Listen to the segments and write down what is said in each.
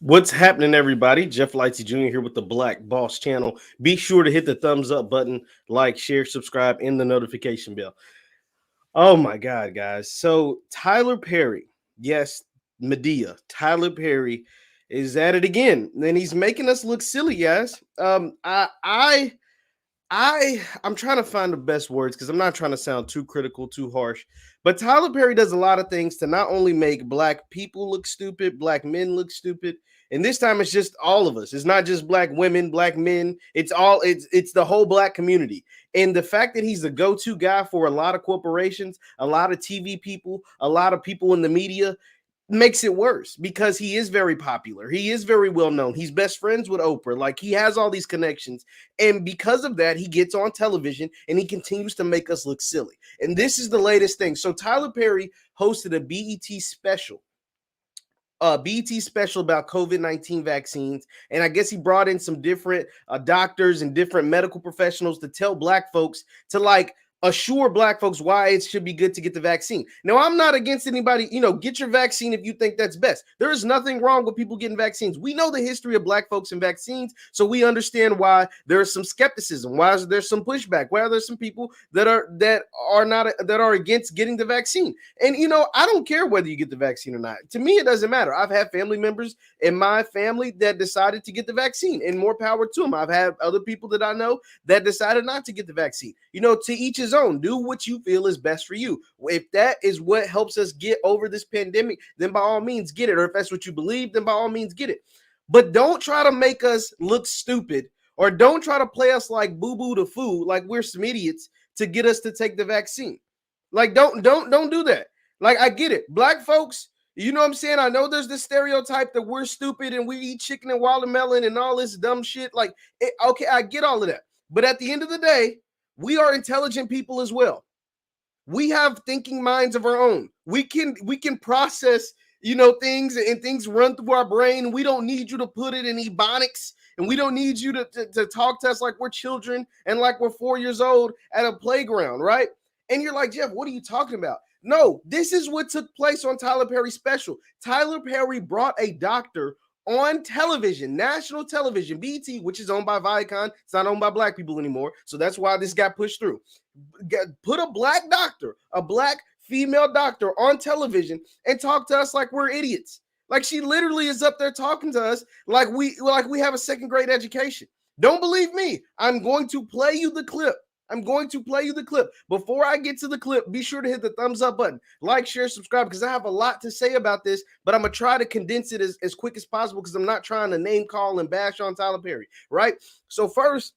What's happening, everybody? Jeff Lightsey Jr. here with the Black Boss Channel. Be sure to hit the thumbs up button, like, share, subscribe, and the notification bell. Oh my God, guys. So Tyler Perry, yes, Medea, Tyler Perry is at it again. And he's making us look silly, guys. I'm trying to find the best words because I'm not trying to sound too critical, too harsh. But Tyler Perry does a lot of things to not only make black people look stupid, black men look stupid, and this time it's just all of us. It's not just black women, black men. It's the whole black community. And the fact that he's the go-to guy for a lot of corporations, a lot of TV people, a lot of people in the media, makes it worse because he is very popular. He is very well known. He's best friends with Oprah. Like, he has all these connections. And because of that, he gets on television and he continues to make us look silly. And this is the latest thing. So Tyler Perry hosted a BET special about COVID-19 vaccines. And I guess he brought in some different doctors and different medical professionals to tell black folks to assure black folks why it should be good to get the vaccine. Now, I'm not against anybody, get your vaccine if you think that's best. There is nothing wrong with people getting vaccines. We know the history of black folks and vaccines, so we understand why there's some skepticism, why there's some pushback, why there's some people that are against getting the vaccine. And I don't care whether you get the vaccine or not. To me, it doesn't matter. I've had family members in my family that decided to get the vaccine, and more power to them. I've had other people that I know that decided not to get the vaccine. To each his own. Do what you feel is best for you. If that is what helps us get over this pandemic, then by all means get it. Or if that's what you believe, then by all means get it. But don't try to make us look stupid, or don't try to play us like boo-boo the fool, like we're some idiots, to get us to take the vaccine. Like, don't do that. Like, I get it. Black folks, you know what I'm saying? I know there's this stereotype that we're stupid and we eat chicken and watermelon and all this dumb shit. Okay, I get all of that. But at the end of the day, we are intelligent people as well. We have thinking minds of our own. We can process, things, and things run through our brain. We don't need you to put it in ebonics, and we don't need you to talk to us like we're children and like we're 4 years old at a playground, right? And you're like, Jeff, what are you talking about? No, this is what took place on Tyler Perry's special. Tyler Perry brought a doctor on television, national television, BET, which is owned by Viacom. It's not owned by black people anymore. So that's why this got pushed through. Put a black doctor, a black female doctor on television and talk to us like we're idiots. Like, she literally is up there talking to us like we have a second grade education. Don't believe me? I'm going to play you the clip. Before I get to the clip, be sure to hit the thumbs up button, like, share, subscribe, because I have a lot to say about this, but I'm going to try to condense it as quick as possible because I'm not trying to name call and bash on Tyler Perry, right? So first,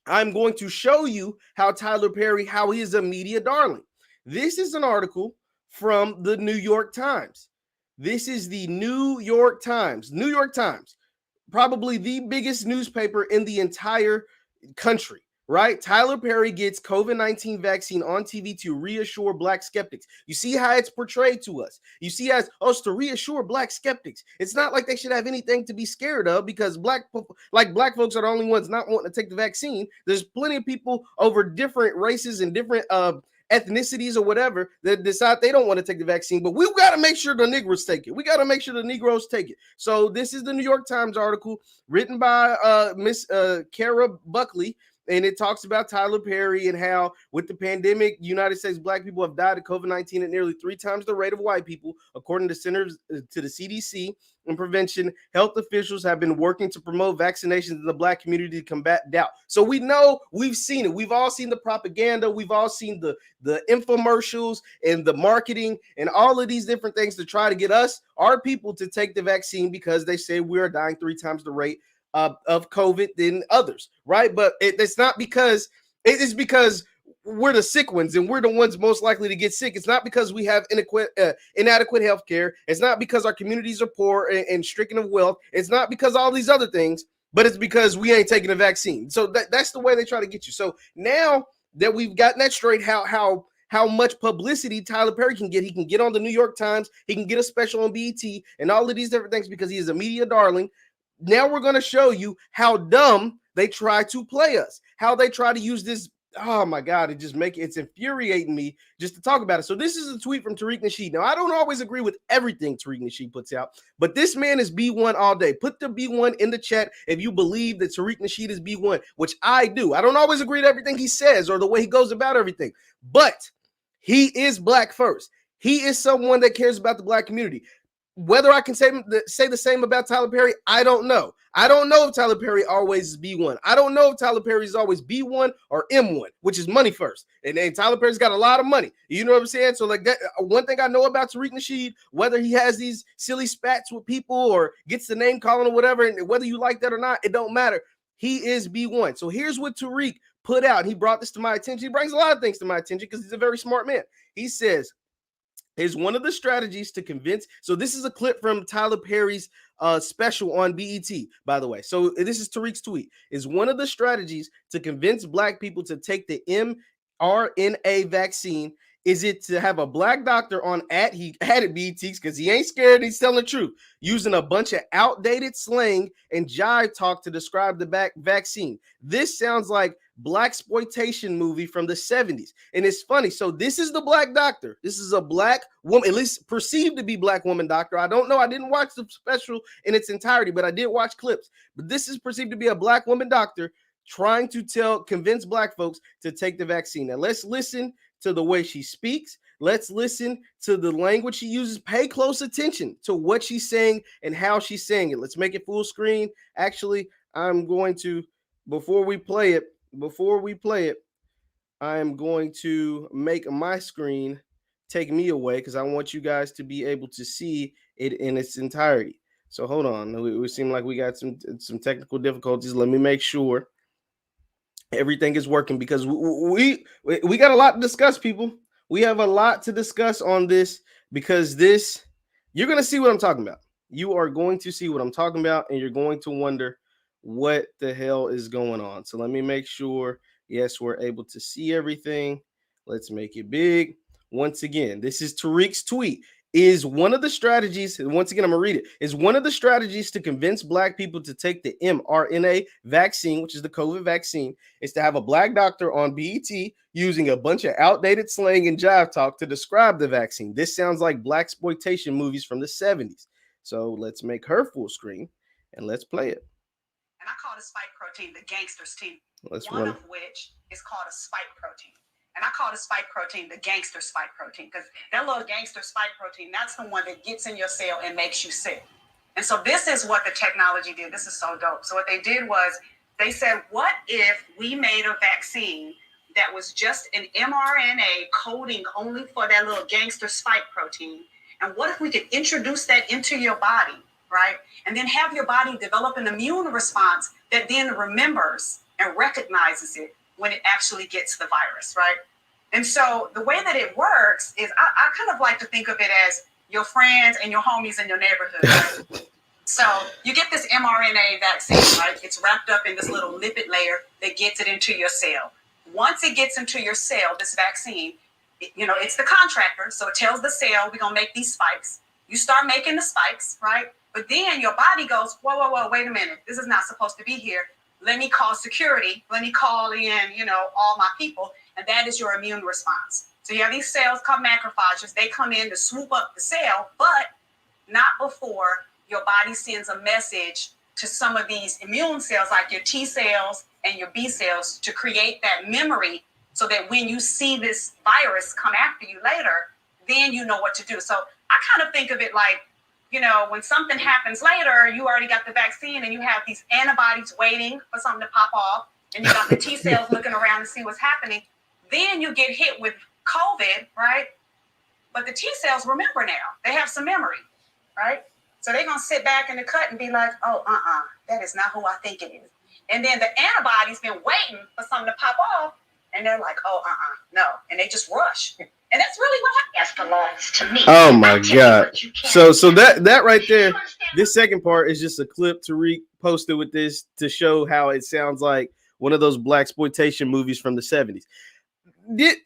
I'm going to show you how Tyler Perry, how he is a media darling. This is an article from the New York Times. This is the New York Times, probably the biggest newspaper in the entire country. Right? Tyler Perry gets COVID-19 vaccine on TV to reassure black skeptics. You see how it's portrayed to us. You see as us to reassure black skeptics. It's not like they should have anything to be scared of because black folks are the only ones not wanting to take the vaccine. There's plenty of people over different races and different ethnicities or whatever that decide they don't want to take the vaccine, but we've got to make sure the Negroes take it. We got to make sure the Negroes take it. So this is the New York Times article written by Miss Kara Buckley. And it talks about Tyler Perry and how with the pandemic, United States black people have died of COVID-19 at nearly 3 times the rate of white people, according to Centers to the CDC and Prevention. Health officials have been working to promote vaccinations in the black community to combat doubt. So we know, we've seen it. We've all seen the propaganda. We've all seen the infomercials and the marketing and all of these different things to try to get us, our people, to take the vaccine because they say we are dying 3 times the rate of COVID than others, right? But it's not because it's because we're the sick ones and we're the ones most likely to get sick. It's not because we have inadequate health care. It's not because our communities are poor and stricken of wealth. It's not because all these other things, but it's because we ain't taking a vaccine. So that's the way they try to get you. So now that we've gotten that straight, how much publicity Tyler Perry can get. He can get on the New York Times. He can get a special on BET and all of these different things because he is a media darling. Now we're going to show you how dumb they try to play us, how they try to use this oh my God, it's infuriating me just to talk about it. So this is a tweet from Tariq Nasheed. Now, I don't always agree with everything Tariq Nasheed puts out, but this man is B1 all day. Put the B1 in the chat if you believe that Tariq Nasheed is B1, which I do. I don't always agree with everything he says or the way he goes about everything, but he is black first. He is someone that cares about the black community. Whether I can say the same about Tyler Perry, I don't know. I don't know if Tyler Perry always is B1. I don't know if Tyler Perry is always B1 or M1, which is money first. And then Tyler Perry's got a lot of money. You know what I'm saying? So like that, one thing I know about Tariq Nasheed, whether he has these silly spats with people or gets the name calling or whatever, and whether you like that or not, it don't matter. He is B1. So here's what Tariq put out. He brought this to my attention. He brings a lot of things to my attention because he's a very smart man. He says, is one of the strategies to convince. So this is a clip from Tyler Perry's special on BET, by the way. So this is Tariq's tweet. Is one of the strategies to convince black people to take the mRNA vaccine. Is it to have a black doctor on he added BET because he ain't scared, he's telling the truth, using a bunch of outdated slang and jive talk to describe the vaccine. This sounds like blaxploitation movie from the 70s. And it's funny. So this is the black doctor. This is a black woman, at least perceived to be black woman doctor. I don't know. I didn't watch the special in its entirety, but I did watch clips. But this is perceived to be a black woman doctor trying to convince black folks to take the vaccine. Now let's listen to the way she speaks. Let's listen to the language she uses. Pay close attention to what she's saying and how she's saying it. Let's make it full screen. Actually, I'm going to, before we play it, I am going to make my screen take me away because I want you guys to be able to see it in its entirety. So hold on. We seem like we got some technical difficulties. Let me make sure everything is working because we got a lot to discuss, people. We have a lot to discuss on this because you're going to see what I'm talking about. You are going to see what I'm talking about, and you're going to wonder what the hell is going on. So let me make sure, yes, we're able to see everything. Let's make it big. Once again, this is Tariq's tweet. Is one of the strategies, once again, I'm going to read it, is one of the strategies to convince black people to take the mRNA vaccine, which is the COVID vaccine, is to have a black doctor on BET using a bunch of outdated slang and jive talk to describe the vaccine. This sounds like blaxploitation movies from the 70s. So let's make her full screen and let's play it. And I call the spike protein the gangster's team. One of which is called a spike protein. And I call the spike protein the gangster spike protein because that little gangster spike protein, that's the one that gets in your cell and makes you sick. And so this is what the technology did. This is so dope. So what they did was they said, what if we made a vaccine that was just an mRNA coding only for that little gangster spike protein? And what if we could introduce that into your body, right? And then have your body develop an immune response that then remembers and recognizes it when it actually gets the virus, right? And so the way that it works is I kind of like to think of it as your friends and your homies in your neighborhood. Right? So you get this mRNA vaccine, right? It's wrapped up in this little lipid layer that gets it into your cell. Once it gets into your cell, this vaccine, it's the contractor. So it tells the cell, we're going to make these spikes. You start making the spikes, right? But then your body goes, whoa, wait a minute. This is not supposed to be here. Let me call security. Let me call in, all my people. And that is your immune response. So you have these cells called macrophages. They come in to swoop up the cell, but not before your body sends a message to some of these immune cells, like your T cells and your B cells, to create that memory so that when you see this virus come after you later, then you know what to do. So I kind of think of it like, when something happens later, you already got the vaccine and you have these antibodies waiting for something to pop off, and you got the T cells looking around to see what's happening. Then you get hit with COVID, right? But the T cells remember now. They have some memory, right? So they're going to sit back in the cut and be like, that is not who I think it is. And then the antibodies been waiting for something to pop off, and they're like, no. And they just rush. And that's really what belongs to me. Oh my God. So that right there, this second part is just a clip Tariq posted with this to show how it sounds like one of those blaxploitation movies from the 70s.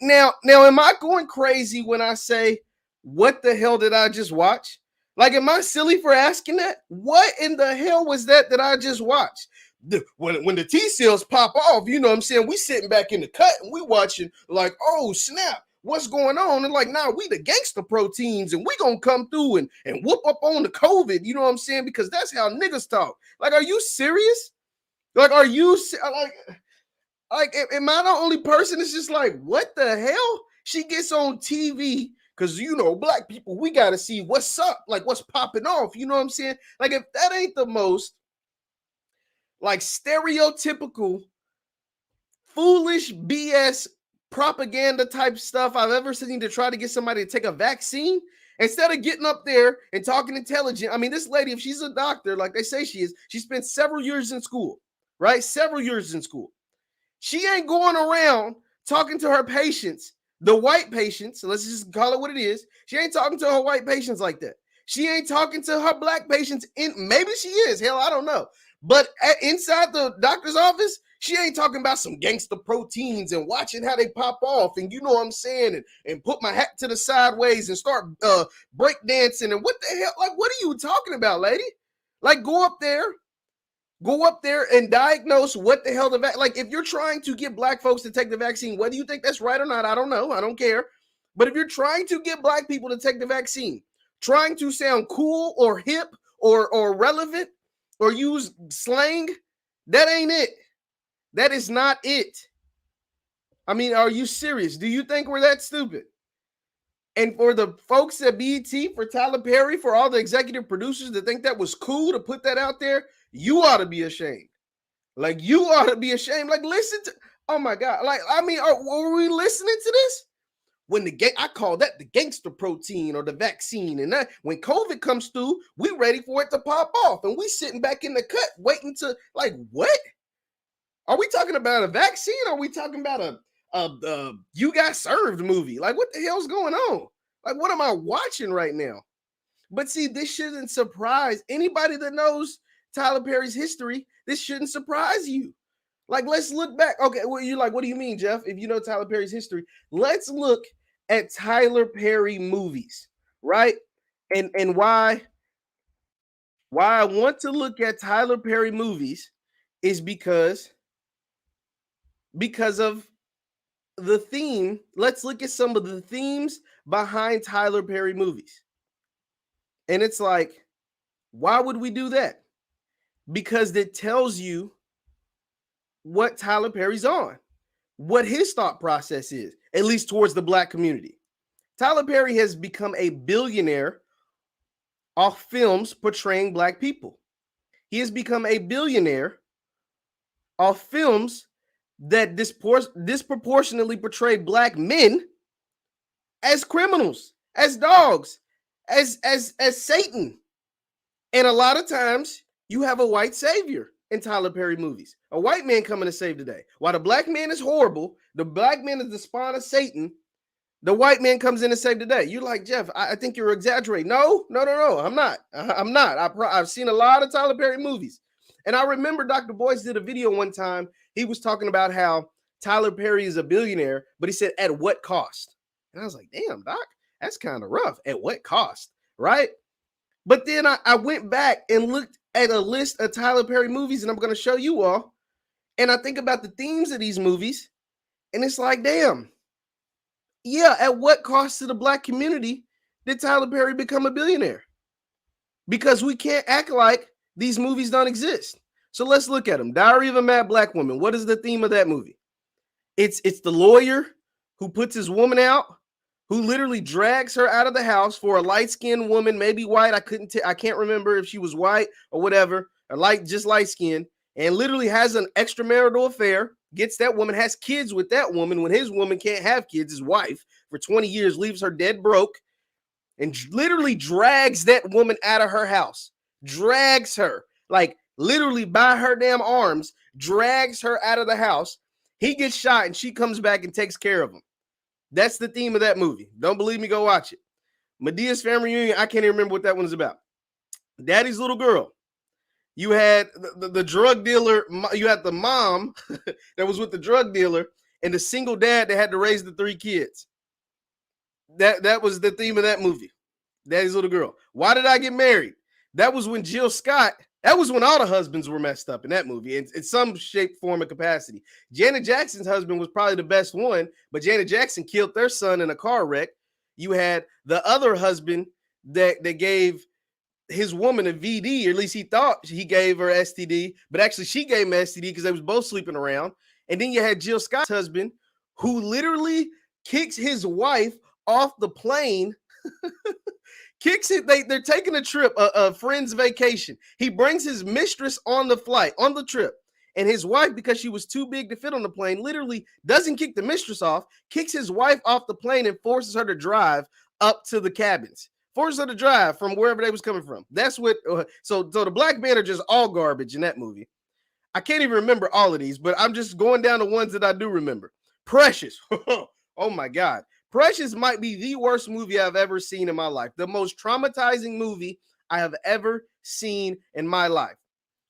Now, am I going crazy when I say, what the hell did I just watch? Like, am I silly for asking that? What in the hell was that I just watched? when the T cells pop off, you know what I'm saying? We sitting back in the cut and we watching like, oh snap, what's going on? And like, nah, we the gangster proteins and we gonna come through and whoop up on the COVID, you know what I'm saying? Because that's how niggas talk. Like, are you serious? Like, are you like, am I the only person that's just like, what the hell? She gets on TV because, you know, black people, we got to see what's up, like what's popping off. You know what I'm saying? Like, if that ain't the most like stereotypical, foolish BS propaganda type stuff I've ever seen to try to get somebody to take a vaccine, instead of getting up there and talking intelligent. I mean, this lady, if she's a doctor, like they say she is, she spent several years in school, right? Several years in school. She ain't going around talking to her patients, the white patients, so let's just call it what it is. She ain't talking to her white patients like that. She ain't talking to her black patients. Maybe she is. Hell, I don't know. But inside the doctor's office, she ain't talking about some gangster proteins and watching how they pop off. And you know what I'm saying? And put my hat to the sideways and start break dancing. And what the hell? Like, what are you talking about, lady? Like, go up there and diagnose what the hell like, if you're trying to get black folks to take the vaccine, whether you think that's right or not, I don't know. I don't care. But if you're trying to get black people to take the vaccine, trying to sound cool or hip or relevant or use slang, that ain't it. That is not it. I mean, are you serious? Do you think we're that stupid? And for the folks at BET, for Tyler Perry, for all the executive producers that think that was cool to put that out there, you ought to be ashamed. Like, you ought to be ashamed. Like, listen to, oh my God. Like, I mean, were we listening to this? When I call that the gangster protein or the vaccine. And that, when COVID comes through, we ready for it to pop off. And we sitting back in the cut waiting to, like, what? Are we talking about a vaccine? Or are we talking about a You Got Served movie? Like, what the hell's going on? Like, what am I watching right now? But see, this shouldn't surprise anybody that knows Tyler Perry's history. This shouldn't surprise you. Like, let's look back. Okay, well, you're like, what do you mean, Jeff? If you know Tyler Perry's history, let's look at Tyler Perry movies, right? And why I want to look at Tyler Perry movies is because of the theme. Let's look at some of the themes behind Tyler Perry movies. And it's like, why would we do that? Because it tells you what Tyler Perry's on, what his thought process is, at least towards the black community. Tyler Perry has become a billionaire off films portraying black people. He has become a billionaire off films that disproportionately portray black men as criminals, as dogs, as Satan. And a lot of times you have a white savior in Tyler Perry movies, a white man coming to save the day. While the black man is horrible, the black man is the spawn of Satan, the white man comes in to save the day. You're like, Jeff, I think you're exaggerating. No, I'm not. I've seen a lot of Tyler Perry movies. And I remember Dr. Boyce did a video one time. He was talking about how Tyler Perry is a billionaire, but he said, at what cost? And I was like, damn, Doc, that's kind of rough. At what cost? Right? But then I went back and looked at a list of Tyler Perry movies, and I'm going to show you all. And I think about the themes of these movies, and it's like, damn, yeah, at what cost to the black community did Tyler Perry become a billionaire? Because we can't act like these movies don't exist. So let's look at them. Diary of a Mad Black Woman. What is the theme of that movie? It's the lawyer who puts his woman out, who literally drags her out of the house for a light-skinned woman, maybe white. I can't remember if she was white or whatever, or just light-skinned, and literally has an extramarital affair, gets that woman, has kids with that woman when his woman can't have kids, his wife, for 20 years, leaves her dead broke, and literally drags that woman out of her house. Drags her, like literally by her damn arms, drags her out of the house. He gets shot and she comes back and takes care of him. That's the theme of that movie. Don't believe me? Go watch it. Medea's Family Reunion. I can't even remember what that one is about. Daddy's Little Girl. You had the drug dealer. You had the mom that was with the drug dealer and the single dad that had to raise the 3 kids. That was the theme of that movie. Daddy's Little Girl. Why Did I Get Married? That was when Jill Scott That was when all the husbands were messed up in that movie in some shape, form, or capacity. Janet Jackson's husband was probably the best one, but Janet Jackson killed their son in a car wreck. You had the other husband that gave his woman a VD, or at least he thought he gave her STD, but actually she gave him STD because they was both sleeping around. And then you had Jill Scott's husband, who literally kicks his wife off the plane. Kicks it. They're taking a trip, a friend's vacation. He brings his mistress on the flight, on the trip. And his wife, because she was too big to fit on the plane, literally doesn't kick the mistress off, kicks his wife off the plane and forces her to drive up to the cabins. Forces her to drive from wherever they was coming from. That's what, so the black men are just all garbage in that movie. I can't even remember all of these, but I'm just going down the ones that I do remember. Precious. Oh my God. Precious might be the worst movie I've ever seen in my life. The most traumatizing movie I have ever seen in my life.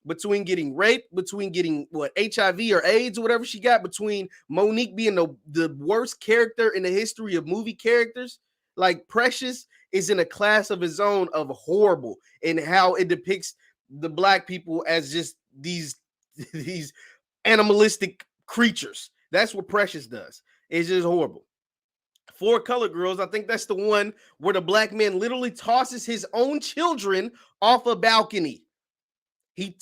Between getting raped, between getting HIV or AIDS or whatever she got, between Monique being the worst character in the history of movie characters. Like, Precious is in a class of his own of horrible in how it depicts the black people as just these animalistic creatures. That's what Precious does. It's just horrible. 4 Colored Girls, I think that's the one where the black man literally tosses his own children off a balcony. He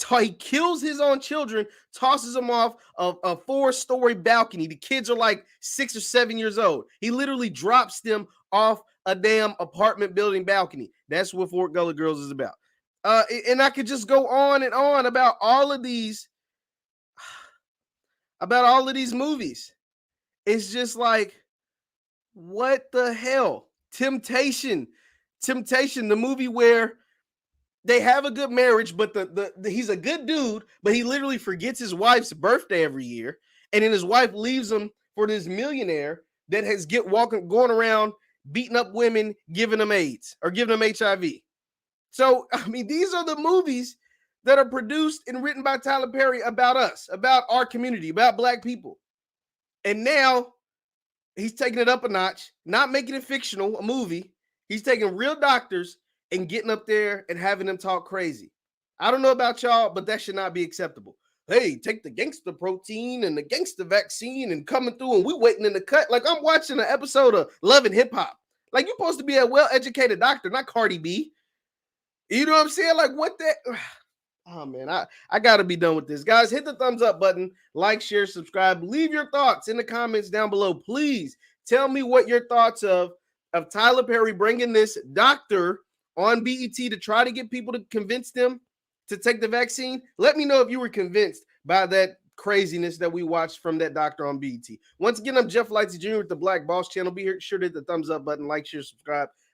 kills his own children, tosses them off of a 4-story balcony. The kids are like 6 or 7 years old. He literally drops them off a damn apartment building balcony. That's what 4 Colored Girls is about. And I could just go on and on about all of these movies. It's just like, what the hell? Temptation, the movie where they have a good marriage, but he's a good dude, but he literally forgets his wife's birthday every year, and then his wife leaves him for this millionaire that has going around beating up women, giving them AIDS or giving them HIV. So, I mean, these are the movies that are produced and written by Tyler Perry about us, about our community, about black people. And now he's taking it up a notch, not making it fictional, a movie. He's taking real doctors and getting up there and having them talk crazy. I don't know about y'all, but that should not be acceptable. Hey, take the gangster protein and the gangster vaccine and coming through, and we waiting in the cut. Like, I'm watching an episode of Love and Hip Hop. Like, you're supposed to be a well-educated doctor, not Cardi B. You know what I'm saying? Like, what that? Oh, man, I got to be done with this. Guys, hit the thumbs up button, like, share, subscribe. Leave your thoughts in the comments down below. Please tell me what your thoughts of Tyler Perry bringing this doctor on BET to try to get people to convince them to take the vaccine. Let me know if you were convinced by that craziness that we watched from that doctor on BET. Once again, I'm Jeff Lightsey Jr. with the Black Boss Channel. Be sure to hit the thumbs up button, like, share, subscribe.